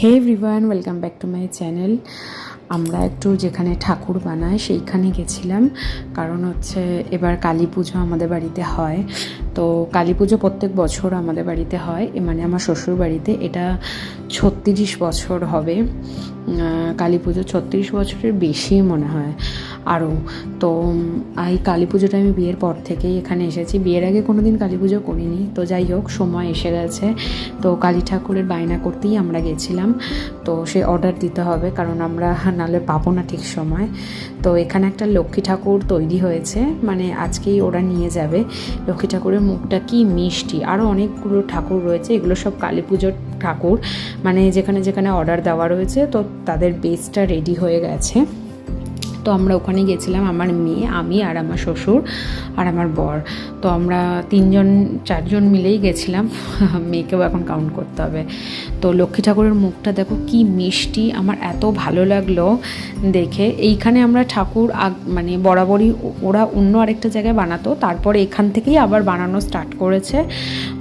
Hey everyone, welcome back to my channel. আমরা একটু যেখানে ঠাকুর বানায় সেইখানে গেছিলাম, কারণ হচ্ছে এবার কালী পুজো আমাদের বাড়িতে হয়। তো কালী পুজো প্রত্যেক বছর আমাদের বাড়িতে হয়, মানে আমার শ্বশুর বাড়িতে। এটা 36 বছর হবে কালী পুজো, 36 বছরের বেশি মনে হয় আরও। তো এই কালী পুজোটা আমি বিয়ের পর থেকেই এখানে এসেছি, বিয়ের আগে কোনো দিন কালী পুজো করিনি। তো যাই হোক, সময় এসে গেছে, তো কালী ঠাকুরের বায়না করতেই আমরা গেছিলাম। তো সে অর্ডার দিতে হবে, কারণ আমরা নাহলে পাবো না ঠিক সময়। তো এখানে একটা লক্ষ্মী ঠাকুর তৈরি হয়েছে, মানে আজকেই ওরা নিয়ে যাবে। লক্ষ্মী ঠাকুরের মুখটা কি মিষ্টি। আরও অনেকগুলো ঠাকুর রয়েছে, এগুলো সব কালী পুজোর ঠাকুর, মানে যেখানে যেখানে অর্ডার দেওয়া রয়েছে। তো তাদের বেসটা রেডি হয়ে গেছে। তো আমরা ওখানে গেছিলাম, আমার মেয়ে, আমি আর আমার শ্বশুর আর আমার বর। তো আমরা 3-4জন মিলেই গেছিলাম, মেয়েকেও এখন কাউন্ট করতে হবে। তো লক্ষ্মী ঠাকুরের মুখটা দেখো কি মিষ্টি, আমার এত ভালো লাগলো দেখে। এইখানে আমরা ঠাকুর মানে বরাবরই ওরা অন্য আরেকটা জায়গায় বানাতো, তারপরে এখান থেকেই আবার বানানো স্টার্ট করেছে।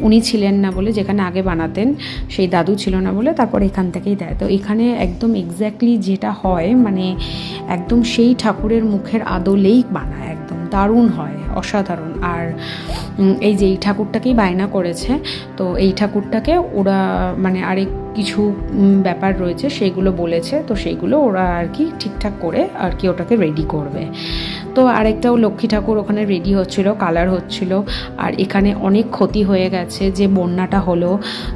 উনি ছিলেন না বলে, যেখানে আগে বানাতেন সেই দাদু ছিল না বলে, তারপরে এখান থেকেই দেয়। তো এখানে একদম এক্স্যাক্টলি যেটা হয়, মানে একদম সেই ঠাকুরের মুখের আদলেই বানায়, একদম দারুণ হয়, অসাধারণ। আর এই যে এই ঠাকুরটাকেই বায়না করেছে, তো এই ঠাকুরটাকে ওরা মানে আরেক কিছু ব্যাপার রয়েছে সেইগুলো বলেছে, তো সেইগুলো ওরা আর কি ঠিকঠাক করে আর কি ওটাকে রেডি করবে। তো আরেকটাও লক্ষ্মী ঠাকুর ওখানে রেডি হচ্ছিল, কালার হচ্ছিল। আর এখানে অনেক ক্ষতি হয়ে গেছে, যে বন্যাটা হলো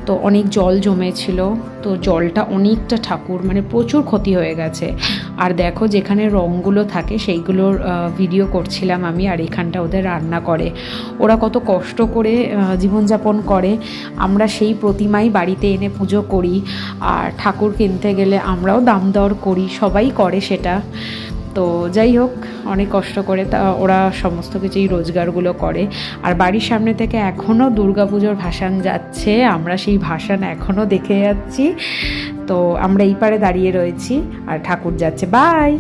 তো অনেক জল জমেছিল, তো জলটা অনেকটা ঠাকুর মানে প্রচুর ক্ষতি হয়ে গেছে। আর দেখো যেখানে রঙগুলো থাকে সেইগুলোর ভিডিও করছিলাম আমি, আর এখানটা ওদের রান্না করে, ওরা কত কষ্ট করে জীবনযাপন করে। আমরা সেই প্রতিমাই বাড়িতে এনে পুজো করি, আর ঠাকুর কিনতে গেলে আমরাও দাম দর করি, সবাই করে সেটা। তো যাই হোক, অনেক কষ্ট করে তা ওরা সমস্ত কিছুই রোজগারগুলো করে। আর বাড়ির সামনে থেকে এখনও দুর্গাপুজোর ভাসান যাচ্ছে, আমরা সেই ভাসান এখনও দেখে যাচ্ছি। তো আমরা এই পারে দাঁড়িয়ে রয়েছি আর ঠাকুর যাচ্ছে। বাই।